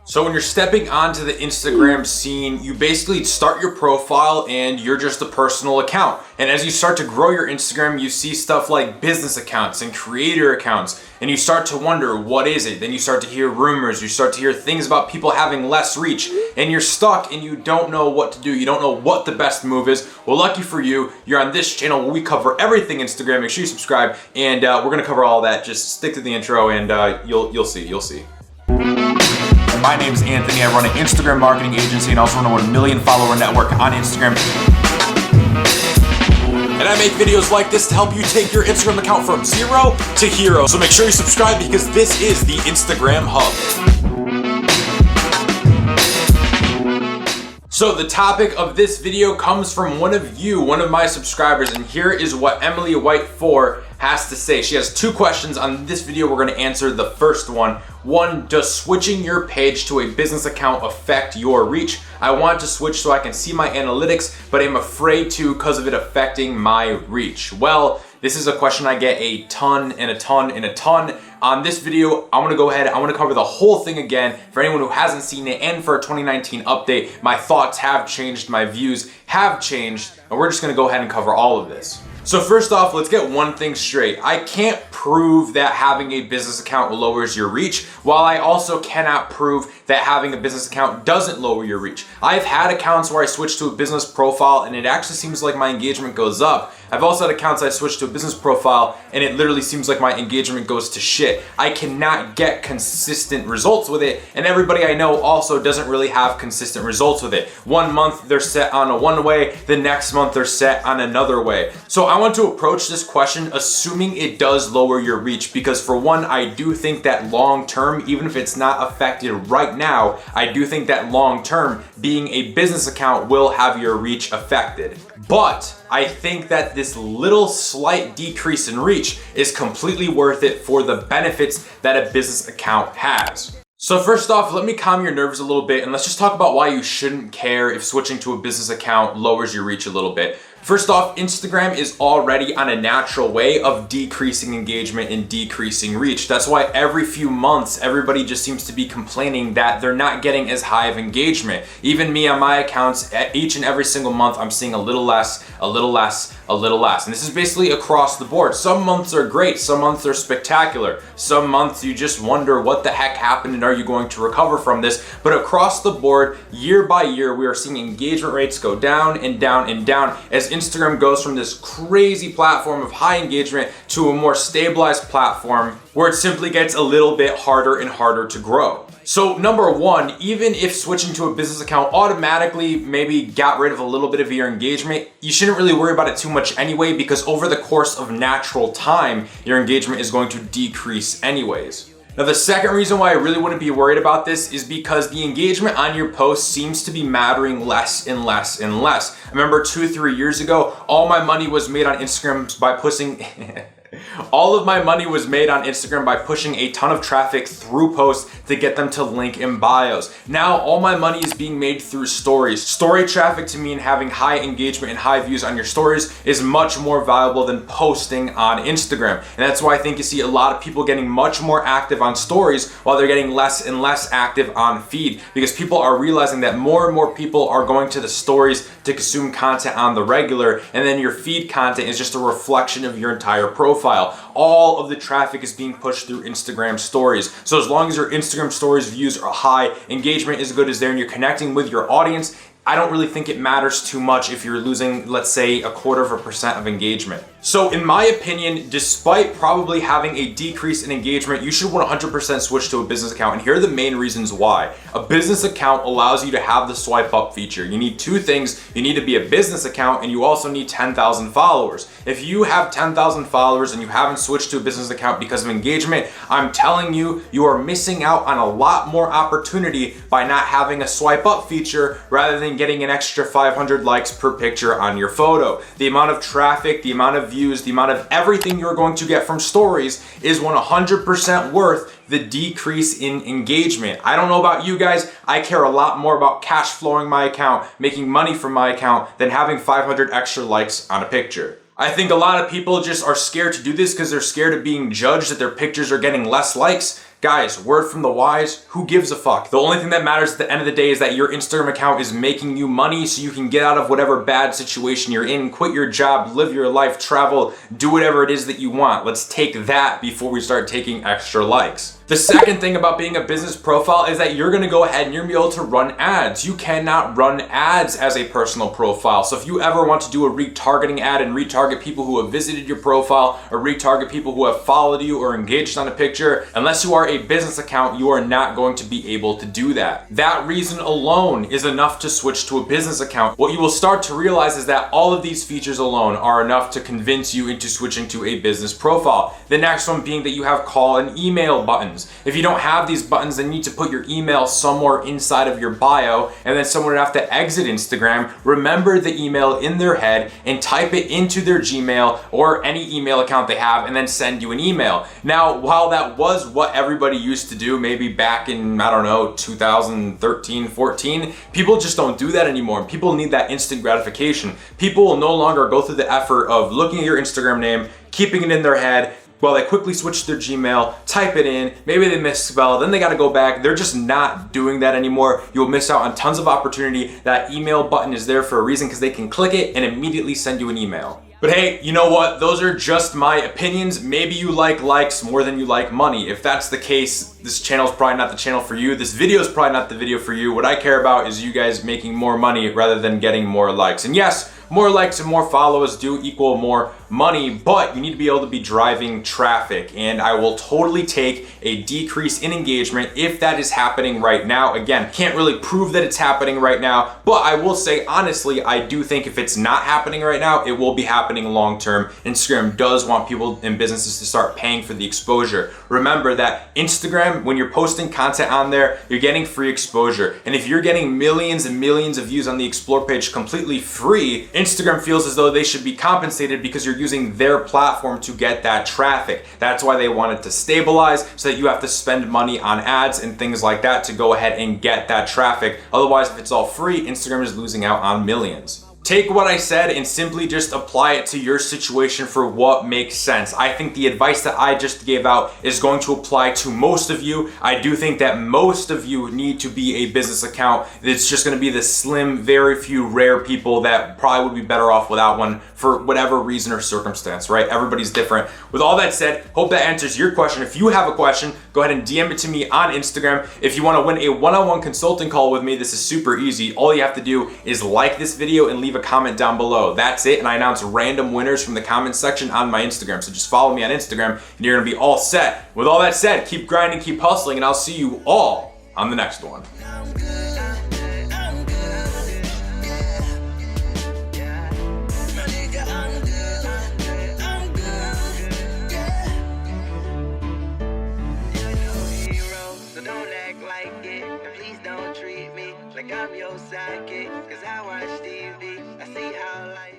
So when you're stepping onto the Instagram scene, you basically start your profile and you're just a personal account. And as you start to grow your Instagram, you see stuff like business accounts and creator accounts, and you start to wonder, what is it? Then you start to hear rumors, you start to hear things about people having less reach, and you're stuck and you don't know what to do. You don't know what the best move is. Well, lucky for you, you're on this channel where we cover everything Instagram. Make sure you subscribe, and we're gonna cover all that. Just stick to the intro and you'll see. My name's Anthony. I run an Instagram marketing agency and also run a 1 million follower network on Instagram. And I make videos like this to help you take your Instagram account from 0 to hero. So make sure you subscribe because this is the Instagram Hub. So the topic of this video comes from one of you, one of my subscribers, and here is what Emily White 4 has to say. She has 2 questions on this video. We're gonna answer the first one. One, does switching your page to a business account affect your reach? I want to switch so I can see my analytics, but I'm afraid to because of it affecting my reach. Well, this is a question I get a ton and a ton and a ton. On this video, I wanna go ahead, I wanna cover the whole thing again for anyone who hasn't seen it, and for a 2019 update. My thoughts have changed, my views have changed, and we're just gonna go ahead and cover all of this. So first off, let's get one thing straight. I can't prove that having a business account lowers your reach, while I also cannot prove that having a business account doesn't lower your reach. I've had accounts where I switch to a business profile and it actually seems like my engagement goes up. I've also had accounts I switch to a business profile and it literally seems like my engagement goes to shit. I cannot get consistent results with it, and everybody I know also doesn't really have consistent results with it. 1 month they're set on a one way, the next month they're set on another way. So I want to approach this question assuming it does lower your reach, because for one, I do think that long term, even if it's not affected right now, I do think that long term being a business account will have your reach affected. But I think that this little slight decrease in reach is completely worth it for the benefits that a business account has. So first off, let me calm your nerves a little bit and let's just talk about why you shouldn't care if switching to a business account lowers your reach a little bit. First off, Instagram is already on a natural way of decreasing engagement and decreasing reach. That's why every few months, everybody just seems to be complaining that they're not getting as high of engagement. Even me on my accounts, each and every single month, I'm seeing a little less, a little less, a little less. And this is basically across the board. Some months are great, some months are spectacular. Some months you just wonder what the heck happened and are you going to recover from this? But across the board, year by year, we are seeing engagement rates go down and down and down as Instagram goes from this crazy platform of high engagement to a more stabilized platform where it simply gets a little bit harder and harder to grow. So number one, even if switching to a business account automatically maybe got rid of a little bit of your engagement, you shouldn't really worry about it too much anyway, because over the course of natural time, your engagement is going to decrease anyways. Now, the second reason why I really wouldn't be worried about this is because the engagement on your post seems to be mattering less and less and less. I remember 2-3 years ago, all my money was made on Instagram by pushing all of my money was made on Instagram by pushing a ton of traffic through posts to get them to link in bios. Now all my money is being made through stories. Story traffic to me and having high engagement and high views on your stories is much more valuable than posting on Instagram. And that's why I think you see a lot of people getting much more active on stories while they're getting less and less active on feed, because people are realizing that more and more people are going to the stories to consume content on the regular, and then your feed content is just a reflection of your entire profile. All of the traffic is being pushed through Instagram stories. So as long as your Instagram stories views are high, engagement is good as there, and you're connecting with your audience, I don't really think it matters too much if you're losing, let's say, 0.25% of engagement. So in my opinion, despite probably having a decrease in engagement, you should 100% switch to a business account. And here are the main reasons why. A business account allows you to have the swipe up feature. You need 2 things. You need to be a business account and you also need 10,000 followers. If you have 10,000 followers and you haven't switched to a business account because of engagement, I'm telling you, you are missing out on a lot more opportunity by not having a swipe up feature rather than getting an extra 500 likes per picture on your photo. The amount of traffic, the amount of views, the amount of everything you're going to get from stories is 100% worth the decrease in engagement. I don't know about you guys, I care a lot more about cash flowing my account, making money from my account, than having 500 extra likes on a picture. I think a lot of people just are scared to do this because they're scared of being judged that their pictures are getting less likes. Guys, word from the wise, who gives a fuck? The only thing that matters at the end of the day is that your Instagram account is making you money so you can get out of whatever bad situation you're in, quit your job, live your life, travel, do whatever it is that you want. Let's take that before we start taking extra likes. The second thing about being a business profile is that you're gonna go ahead and you're gonna be able to run ads. You cannot run ads as a personal profile. So if you ever want to do a retargeting ad and retarget people who have visited your profile or retarget people who have followed you or engaged on a picture, unless you are a business account, you are not going to be able to do that. That reason alone is enough to switch to a business account. What you will start to realize is that all of these features alone are enough to convince you into switching to a business profile. The next one being that you have call and email buttons. If you don't have these buttons, then you need to put your email somewhere inside of your bio, and then someone would have to exit Instagram, remember the email in their head, and type it into their Gmail or any email account they have, and then send you an email. Now, while that was what everybody used to do, maybe back in, I don't know, 2013, 14, people just don't do that anymore. People need that instant gratification. People will no longer go through the effort of looking at your Instagram name, keeping it in their head, while they quickly switch to their Gmail, type it in, maybe they misspell, then they gotta go back. They're just not doing that anymore. You'll miss out on tons of opportunity. That email button is there for a reason because they can click it and immediately send you an email. But hey, you know what? Those are just my opinions. Maybe you like likes more than you like money. If that's the case, this channel's probably not the channel for you. This video is probably not the video for you. What I care about is you guys making more money rather than getting more likes. And yes, more likes and more followers do equal more money, but you need to be able to be driving traffic. And I will totally take a decrease in engagement if that is happening right now. Again, can't really prove that it's happening right now, but I will say honestly, I do think if it's not happening right now, it will be happening long term. Instagram does want people and businesses to start paying for the exposure. Remember that Instagram, when you're posting content on there, you're getting free exposure. And if you're getting millions and millions of views on the Explore page completely free, Instagram feels as though they should be compensated because you're using their platform to get that traffic. That's why they want it to stabilize so that you have to spend money on ads and things like that to go ahead and get that traffic. Otherwise, if it's all free, Instagram is losing out on millions. Take what I said and simply just apply it to your situation for what makes sense. I think the advice that I just gave out is going to apply to most of you. I do think that most of you need to be a business account. It's just gonna be the slim, very few rare people that probably would be better off without one for whatever reason or circumstance, right? Everybody's different. With all that said, hope that answers your question. If you have a question, go ahead and DM it to me on Instagram. If you wanna win a one-on-one consulting call with me, this is super easy. All you have to do is like this video and leave a comment down below. That's it, and I announce random winners from the comment section on my Instagram. So just follow me on Instagram and you're gonna be all set. With all that said, keep grinding, keep hustling, and I'll see you all on the next one. Like I'm your sidekick, 'cause I watch TV, I see how life